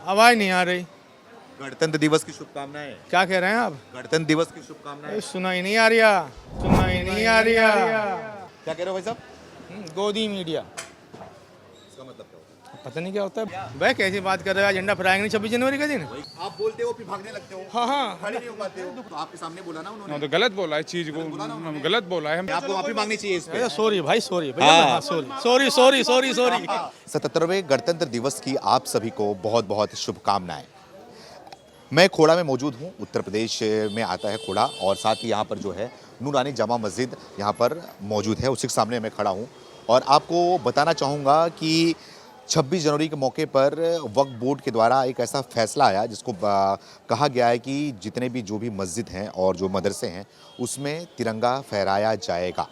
आवाज नहीं आ रही। गणतंत्र दिवस की शुभकामनाएं। क्या कह रहे हैं आप? गणतंत्र दिवस की शुभकामनाएं। सुना ही नहीं आ रहा, सुना ही नहीं आ रहा। क्या कह रहे हो भाई साहब? गोदी मीडिया, इसका मतलब क्या होता पता नहीं क्या होता है भाई। कैसी बात कर रहे हो? झंडा फहराएंगे नहीं 26 जनवरी का दिन? है? आप बोलते हो फिर भागने लगते हो। हाँ हाँ, खड़े नहीं हो पाते हो। तो आपके सामने बोला ना उन्होंने। तो गलत बोला है चीज को, गलत बोला है। आपको माफी मांगनी चाहिए इस पे। सॉरी भाई, सॉरी भैया, sorry sorry sorry sorry sorry. 77वें गणतंत्र दिवस की आप सभी को बहुत बहुत शुभकामनाएं। मैं खोड़ा में मौजूद हूं। उत्तर प्रदेश में आता है खोड़ा और साथ ही यहाँ पर जो है नूरानी जामा मस्जिद यहाँ पर मौजूद है, उसी के सामने मैं खड़ा हूं। और आपको बताना चाहूँगा कि 26 जनवरी के मौके पर वक्फ बोर्ड के द्वारा एक ऐसा फैसला आया जिसको कहा गया है कि जितने भी जो भी मस्जिद हैं और जो मदरसे हैं उसमें तिरंगा फहराया जाएगा।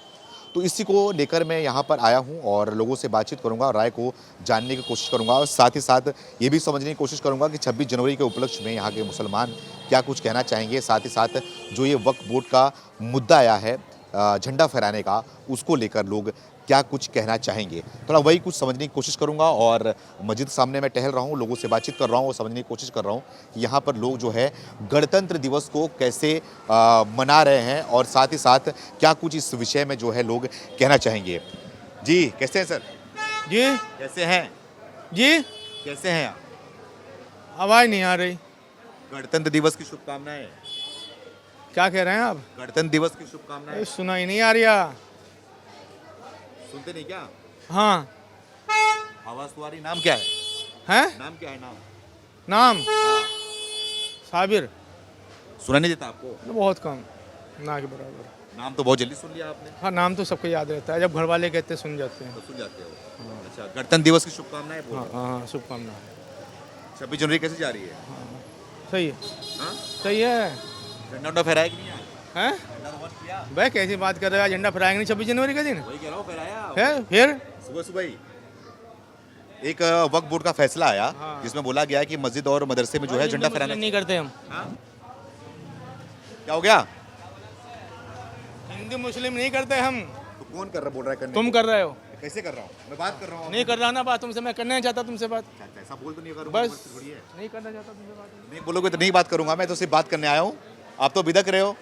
तो इसी को लेकर मैं यहाँ पर आया हूँ और लोगों से बातचीत करूँगा और राय को जानने की कोशिश करूँगा और साथ ही साथ ये भी समझने की कोशिश करूँगा कि 26 जनवरी के उपलक्ष्य में यहाँ के मुसलमान क्या कुछ कहना चाहेंगे। साथ ही साथ जो ये वक्फ बोर्ड का मुद्दा आया है झंडा फहराने का, उसको लेकर लोग क्या कुछ कहना चाहेंगे। थोड़ा वही कुछ समझने की कोशिश करूंगा और मस्जिद सामने मैं टहल रहा हूं, लोगों से बातचीत कर रहा हूं और समझने की कोशिश कर रहा हूं कि यहाँ पर लोग जो है गणतंत्र दिवस को कैसे मना रहे हैं और साथ ही साथ क्या कुछ इस विषय में जो है लोग कहना चाहेंगे। जी कैसे हैं सर? जी कैसे हैं? जी, कैसे हैं आप? आवाज नहीं आ रही। गणतंत्र दिवस की शुभकामनाएं। क्या कह रहे हैं आप? गणतंत्र दिवस की शुभकामनाएं। सुना ही नहीं आ रहा। सुनते नहीं क्या? हाँ। आवाज तो आ रही। नाम क्या है? हैं? नाम क्या है? नाम नाम साबिर। सुना नहीं देता आपको? बहुत कम, ना के बराबर। नाम तो बहुत जल्दी सुन लिया आपने। हाँ, नाम तो सबको याद रहता है, जब घर वाले कहते हैं सुन जाते हैं। तो सुन जाते हो। अच्छा, गणतंत्र दिवस की शुभकामनाएं बोल हाँ रहे हो। हाँ हाँ, शुभकामनाएं। 26 जनवरी कैसे जा रही है? सही है, हाँ? सही है। झंडा उंडा फहराया कि नहीं आज? हैं झंडा तो वंदन किया। भाई कैसी बात कर रहे हो? झंडा फहराएंगे नहीं 26 जनवरी का दिन? वही कह रहा हूँ, फहराया। है फिर? सुबह सुबह ही एक वक्फ बोर्ड का फैसला आया हाँ। जिसमें बोला गया है कि मस्जिद और मदरसे में जो है झंडा फहराना नहीं करते हम। हाँ? क्या हो गया? हिंदू मुस्लिम नहीं करते हम। तो कौन कर रहा बोल रहा है करने तुम को? कर रहे हो। कैसे कर रहा हूँ? मैं बात कर रहा हूँ। नहीं कर रहा ना बात तुमसे, मैं करना नहीं चाहता तुमसे बात। अच्छा, ऐसा बोल तो नहीं करूँगा। बस थोड़ी है। नहीं करना चाहता तुमसे बात। नहीं बोलोगे तो नहीं बात करूंगा। मैं तो सिर्फ बात करने आया हूँ। आप तो बिदक रहे हो।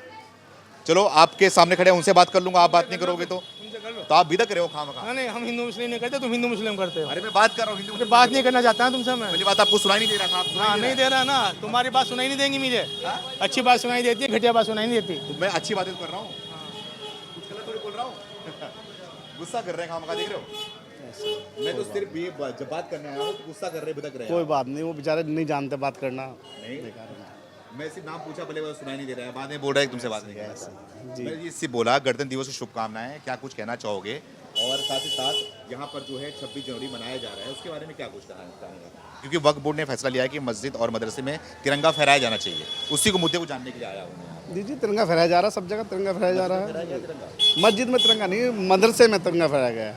चलो आपके सामने खड़े हैं, उनसे बात कर लूंगा। आप बात नहीं करोगे तो तुमसे कर लो। आप बिदक रहे हो खामखा। नहीं, हम हिंदू मुस्लिम नहीं करते, तुम हिंदू मुस्लिम करते हो। अरे मैं बात कर रहा हूँ हिंदू मुझे बात नहीं करना चाहता तुमसे मैं। मेरी बात आपको सुनाई नहीं दे रहा था। आप सुनाई हाँ, नहीं दे रहा ना, तुम्हारी बात सुनाई नहीं देंगी मुझे। अच्छी बात सुनाई देती है, घटिया बात सुनाई नहीं देती। तो मैं अच्छी बातें कर रहा हूँ, कुछ गलत थोड़ी बोल रहा हूँ। गुस्सा कर रहे हैं खामखा, देख रहे हो। मैं तो सिर्फ ये जब बात करने आया हूँ तो गुस्सा कर रहे, बिदक रहे हैं। कोई बात नहीं, वो बेचारे नहीं जानते बात करना। नहीं, मैं सिर्फ नाम पूछा, भले वो सुनाई नहीं दे रहा है, बाद में बोल रहा है कि तुमसे बात नहीं कर रहा। मैं ये सिर्फ बोला गणतंत्र दिवस की शुभकामनाएं, क्या कुछ कहना चाहोगे? और साथ ही साथ यहाँ पर जो है 26 जनवरी मनाया जा रहा है, उसके बारे में क्या कुछ कहना चाहेंगे? क्योंकि वक्फ बोर्ड ने फैसला लिया है कि मस्जिद और मदरसे में तिरंगा फहराया जाना चाहिए, उसी को मुद्दे को जानने के लिए आया हूँ। दीजिए, तिरंगा फहराया जा रहा है, सब जगह तिरंगा फहराया जा रहा फहराया है। गया तिरंगा? मस्जिद में तिरंगा नहीं, मदरसे में तिरंगा फहराया गया है।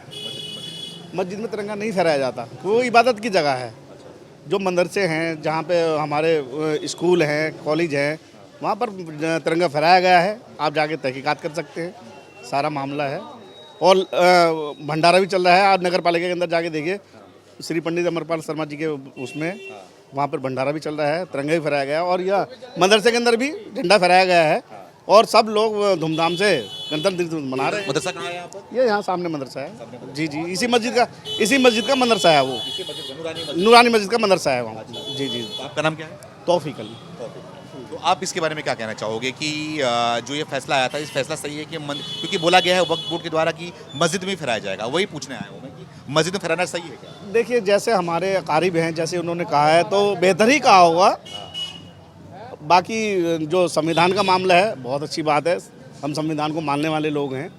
मस्जिद में तिरंगा नहीं फहराया जाता, वो इबादत की जगह है। जो मदरसे हैं, जहाँ पे हमारे स्कूल हैं, कॉलेज हैं, वहाँ पर तिरंगा फहराया गया है। आप जाके तहकीकात कर सकते हैं, सारा मामला है। और भंडारा भी चल रहा है। आज नगर पालिका के अंदर जाके देखिए, श्री पंडित अमरपाल शर्मा जी के उसमें वहाँ पर भंडारा भी चल रहा है, तिरंगा भी फहराया गया है। और यह मदरसे के अंदर भी झंडा फहराया गया है और सब लोग धूमधाम से गणतंत्र दिवस मना रहे हैं। मदरसा कहाँ है यहाँ पर? ये यहाँ सामने मदरसा है। जी जी, इसी मस्जिद का मदरसा है वो। इसी मस्जिद नूरानी मस्जिद। नूरानी मस्जिद का मदरसा है वहाँ। जी जी, तो आपका नाम क्या है? तौफीक अली। तो आप इसके बारे में क्या कहना चाहोगे कि जो ये फैसला आया था, इस फैसला सही है कि क्योंकि बोला गया है वक्फ बोर्ड के द्वारा कि मस्जिद में फहराया जाएगा, वही पूछने आया हूँ मैं कि मस्जिद में फहराना सही है क्या? देखिए, जैसे हमारे अकारिब हैं, जैसे उन्होंने कहा है तो बेहतर ही कहा होगा। बाकी जो संविधान का मामला है, बहुत अच्छी बात है। हम संविधान को मानने वाले लोग हैं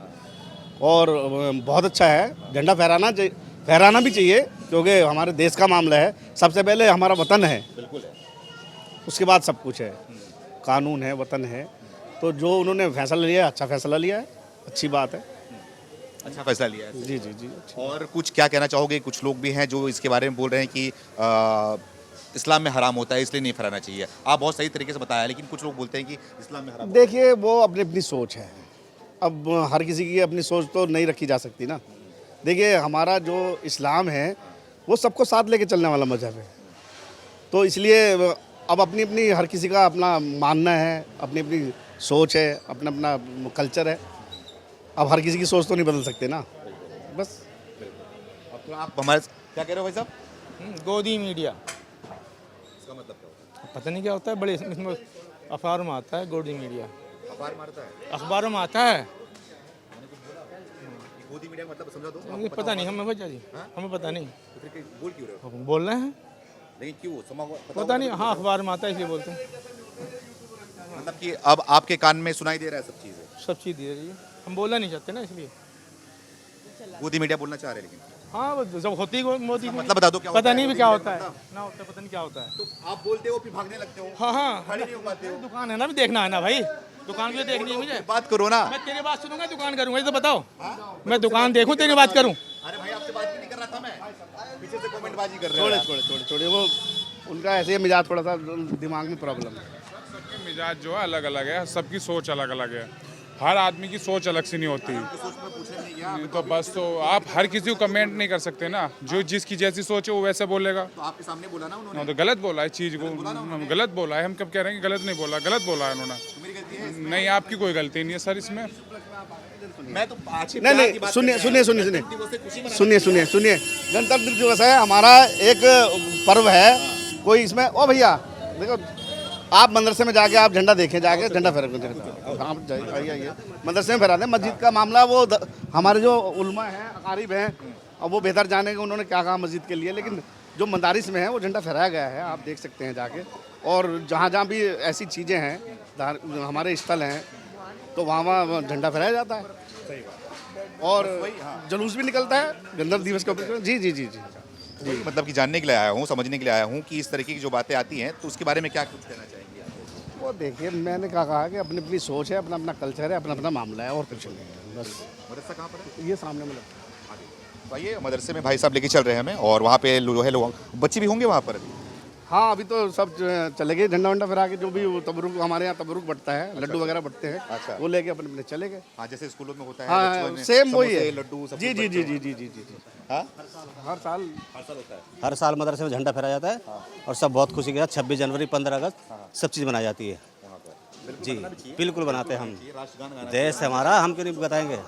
और बहुत अच्छा है। झंडा फहराना भी चाहिए, क्योंकि हमारे देश का मामला है। सबसे पहले हमारा वतन है, बिल्कुल है। उसके बाद सब कुछ है। कानून है, वतन है। तो जो उन्होंने फैसला लिया, अच्छा फैसला लिया है, अच्छी बात है। अच्छा फैसला लिया है। जी जी जी। और कुछ क्या कहना चाहोगे? कुछ लोग भी हैं जो इसके बारे में बोल रहे हैं कि इस्लाम में हराम होता है, इसलिए नहीं फहराना चाहिए। आप बहुत सही तरीके से बताया, लेकिन कुछ लोग बोलते हैं कि इस्लाम में हराम। देखिए, वो अपनी अपनी सोच है। अब हर किसी की अपनी सोच तो नहीं रखी जा सकती ना। देखिए, हमारा जो इस्लाम है वो सबको साथ लेके चलने वाला मजहब है। तो इसलिए अब अपनी अपनी हर किसी का अपना मानना है, अपनी अपनी सोच है, अपना अपना कल्चर है। अब हर किसी की सोच तो नहीं बदल सकते ना, बस। अब तो आप हमारे क्या कह रहे हो भाई साहब? गोदी मीडिया इसका मतलब क्या होता है? पता नहीं क्या होता है, बड़े इसमें अखबार में आता है गोदी मीडिया, अखबार मारता है? अखबारों में आता है। गोदी मीडिया का मतलब समझा दो। हमें पता नहीं, हमें भैया जी हमें पता नहीं, तो फिर बोल क्यों रहे हो? हम बोल रहे हैं, लेकिन क्यों पता नहीं। हाँ, अखबार में आता है इसलिए बोलते हैं। मतलब कि अब आपके कान में सुनाई दे रहा है सब चीजें? सब चीज़ दे रही है, हम बोलना नहीं चाहते ना इसलिए। गोदी मीडिया बोलना चाह रहे हैं, लेकिन हाँ, वो जब होती मोदी मतलब बता दो क्या होता पता है? नहीं भी गोदी क्या मीडिया होता है, मतलब? ना होता है, पता नहीं क्या होता है। तो आप बोलते हो फिर भागने लगते हो, हाँ हाँ, खड़े नहीं हो पाते हो। दुकान है ना, भी देखना है ना भाई, दुकान भी देखनी है मुझे। बात करो ना। मैं तेरी बात सुनूंगा, दुकान करूंगा, ये तो बताओ। मैं दुकान देखूं, तेरी बात करूं? अरे भाई आपसे बात भी नहीं कर रहा था मैं, पीछे से कमेंट बाजी कर रहे हो। छोड़े वो उनका ऐसे ही मिजाज, थोड़ा सा दिमाग में प्रॉब्लम है। सबके मिजाज जो है अलग अलग है, सबकी सोच अलग अलग है, हर आदमी की सोच अलग सी नहीं होती। तो बस तो आप हर किसी को कमेंट नहीं कर सकते ना, जो जिसकी जैसी सोच है वो वैसे बोलेगा। तो आपके सामने बोला ना उन्होंने? तो गलत बोला है चीज़ को, गलत बोला है। हम कब कह रहे हैं कि गलत नहीं बोला, गलत बोला है उन्होंने। मेरी गलती है? नहीं, आपकी कोई गलती नहीं है सर इसमें। मैं तो अच्छी नहीं प्यार की नहीं, बात सुनिए कर सुनिए रहा हूं। सुनिए गणतंत्र दिवस से खुशी मना- सुनिए गणतंत्र दिवस है हमारा, एक पर्व है। कोई इसमें ओ भैया देखो, आप मदरसे में जाके आप झंडा देखें, जाके झंडा फहरा आप आइए मदरसे में फहरा दें। मस्जिद का मामला वो हमारे जो उलमा हैं, अकारिब हैं, अब वो बेहतर जानेंगे उन्होंने क्या कहा मस्जिद के लिए, लेकिन जो मदारिस में है वो झंडा फहराया गया है, आप देख सकते हैं जाके। और जहाँ जहाँ भी ऐसी चीज़ें हैं, हमारे स्थल हैं, तो वहाँ झंडा फहराया जाता है और जुलूस भी निकलता है गणतंत्र दिवस के ऊपर। जी जी जी जी जी, मतलब कि जानने के लिए आया हूँ, समझने के लिए आया हूँ कि इस तरीके की जो बातें आती हैं तो उसके बारे में क्या कुछ कहना चाहेंगे आप? वो देखिए, मैंने क्या कहा कि अपनी अपनी सोच है, अपना अपना कल्चर है, अपना अपना मामला है, और कुछ नहीं है, बस। मदरसा कहाँ पर है? ये सामने मतलब तो आइए, मदरसे में भाई साहब लेके चल रहे हैं हमें, और वहाँ पे जो है लोग, बच्चे भी होंगे वहाँ पर अभी? हाँ, अभी तो सब चले गए झंडा वंडा फहरा के, जो भी वो तबरुक, हमारे यहाँ तबरुक बटता है, लड्डू वगैरह बटते हैं, अच्छा। वो लेके अपने अपने चले गए। हाँ, जैसे स्कूलों में होता है। हाँ, बचपन में सेम वही है, समोसे, लड्डू सब जी कुछ जी जी बच्चों जी जी जी जी जी हाँ? हर साल होता है। हर साल मदरसे में झंडा फहराया जाता है और सब बहुत खुशी के साथ 26 जनवरी 15 अगस्त सब चीज़ मनाई जाती है। जी बिल्कुल बनाते हैं हम, राष्ट्रगान गाना देश है हमारा, हम क्यों नहीं बताएंगे।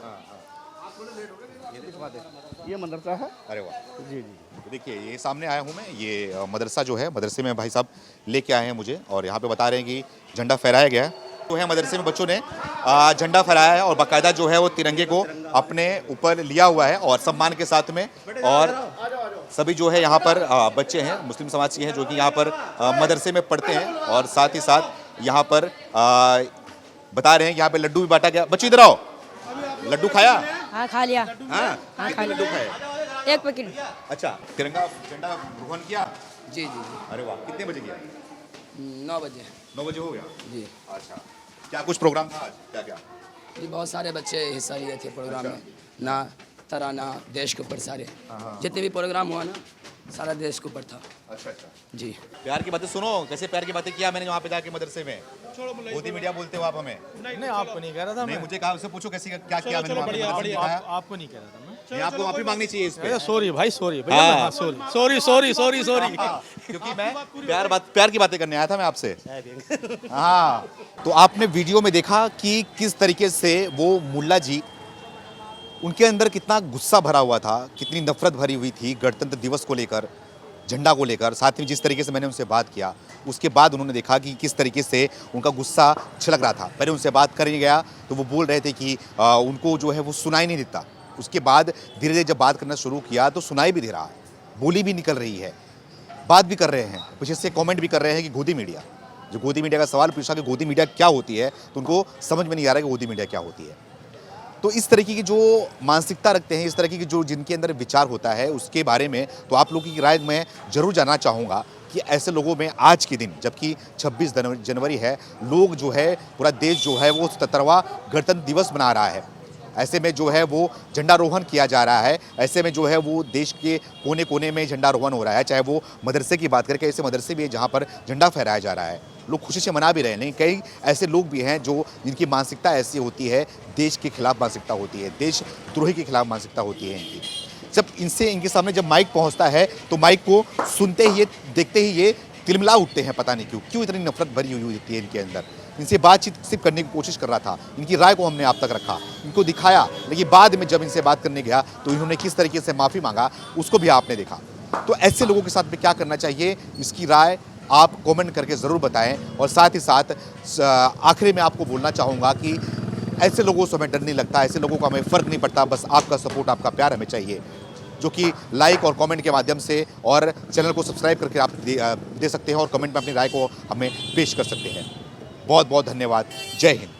ये मदरसा है। अरे वाह। जी जी तो देखिए, ये सामने आया हूँ मैं, ये मदरसा जो है, मदरसे में भाई साहब लेके आए हैं मुझे, और यहाँ पे बता रहे हैं कि झंडा फहराया गया है। तो है मदरसे में बच्चों ने झंडा फहराया है, और बाकायदा जो है वो तिरंगे को अपने ऊपर लिया हुआ है और सम्मान के साथ में। और सभी जो है यहाँ पर बच्चे हैं, मुस्लिम समाज के हैं, जो कि यहाँ पर मदरसे में पढ़ते हैं, और साथ ही साथ यहाँ पर बता रहे हैं यहाँ पे लड्डू भी बांटा गया। बच्चों इधर आओ, लड्डू खाया? हाँ, खा लिया। हाँ, खा कितने लिया। लड्डू खाए? 1 पैकेट। अच्छा, तिरंगा झंडा रोहन किया? जी जी अरे वाह, कितने बजे किया? जी 9 बजे 9 बजे हो गया? जी अच्छा, क्या कुछ प्रोग्राम था आज? क्या क्या? जी बहुत सारे बच्चे हिस्सा लिए थे प्रोग्राम में, ना तराना देश के ऊपर सारे जितने भी प्रोग्राम हुआ ना, सारा देश के ऊपर था। अच्छा अच्छा, जी प्यार की बातें सुनो, कैसे प्यार की बातें किया मैंने वहाँ पे जाके मदरसे में। गोदी मीडिया बोलते हो आप हमें? नहीं, आपको नहीं कह रहा था नहीं, मैं। मुझे कहा, उससे पूछो कैसे क्या किया मैंने वहाँ पे, बढ़िया मदरसे में दिखाया। आपको नहीं कह रहा था मैं। नहीं, आपको माफी मांगनी चाहिए इस पे। सॉरी भाई, सॉरी भैया, सॉरी। क्योंकि मैं प्यार की बातें करने आया था मैं आपसे। हाँ, तो आपने वीडियो में देखा कि किस तरीके से वो मुल्ला जी, उनके अंदर कितना गुस्सा भरा हुआ था, कितनी नफरत भरी हुई थी गणतंत्र दिवस को लेकर, झंडा को लेकर। साथ में जिस तरीके से मैंने उनसे बात किया, उसके बाद उन्होंने देखा कि किस तरीके से उनका गुस्सा छलक रहा था। पहले उनसे बात करने गया तो वो बोल रहे थे कि उनको जो है वो सुनाई नहीं देता। उसके बाद धीरे धीरे जब बात करना शुरू किया तो सुनाई भी दे रहा है, बोली भी निकल रही है, बात भी कर रहे हैं, पीछे से कमेंट भी कर रहे हैं कि गोदी मीडिया। जो गोदी मीडिया का सवाल पूछा कि गोदी मीडिया क्या होती है, तो उनको समझ में नहीं आ रहा कि गोदी मीडिया क्या होती है। तो इस तरीके की जो मानसिकता रखते हैं, इस तरीके की जो जिनके अंदर विचार होता है, उसके बारे में तो आप लोगों की राय मैं ज़रूर जानना चाहूँगा कि ऐसे लोगों में आज के दिन, जबकि 26 जनवरी है, लोग जो है, पूरा देश जो है वो 77वां गणतंत्र दिवस मना रहा है। ऐसे में जो है वो झंडारोहण किया जा रहा है, ऐसे में जो है वो देश के कोने कोने में झंडारोहण हो रहा है। चाहे वो मदरसे की बात करें, कई ऐसे मदरसे भी हैं जहाँ पर झंडा फहराया जा रहा है, लोग खुशी से मना भी रहे हैं। लेकिन कई ऐसे लोग भी हैं जो जिनकी मानसिकता ऐसी होती है, देश के खिलाफ मानसिकता होती है, देशद्रोही के खिलाफ मानसिकता होती है इनकी। जब इनके सामने जब माइक पहुंचता है तो माइक को सुनते ही, देखते ही ये तिलमिला उठते हैं, पता नहीं क्यों इतनी नफरत भरी हुई होती है इनके अंदर। इनसे बातचीत सिर्फ करने की कोशिश कर रहा था, इनकी राय को हमने आप तक रखा, इनको दिखाया, लेकिन बाद में जब इनसे बात करने गया तो इन्होंने किस तरीके से माफ़ी मांगा उसको भी आपने देखा। तो ऐसे लोगों के साथ में क्या करना चाहिए, इसकी राय आप कमेंट करके ज़रूर बताएं। और साथ ही साथ आखिरी में आपको बोलना चाहूँगा कि ऐसे लोगों से हमें डर नहीं लगता, ऐसे लोगों का हमें फ़र्क नहीं पड़ता, बस आपका सपोर्ट, आपका प्यार हमें चाहिए, जो कि लाइक और कमेंट के माध्यम से और चैनल को सब्सक्राइब करके आप दे सकते हैं और कमेंट में अपनी राय को हमें पेश कर सकते हैं। बहुत बहुत धन्यवाद। जय हिंद।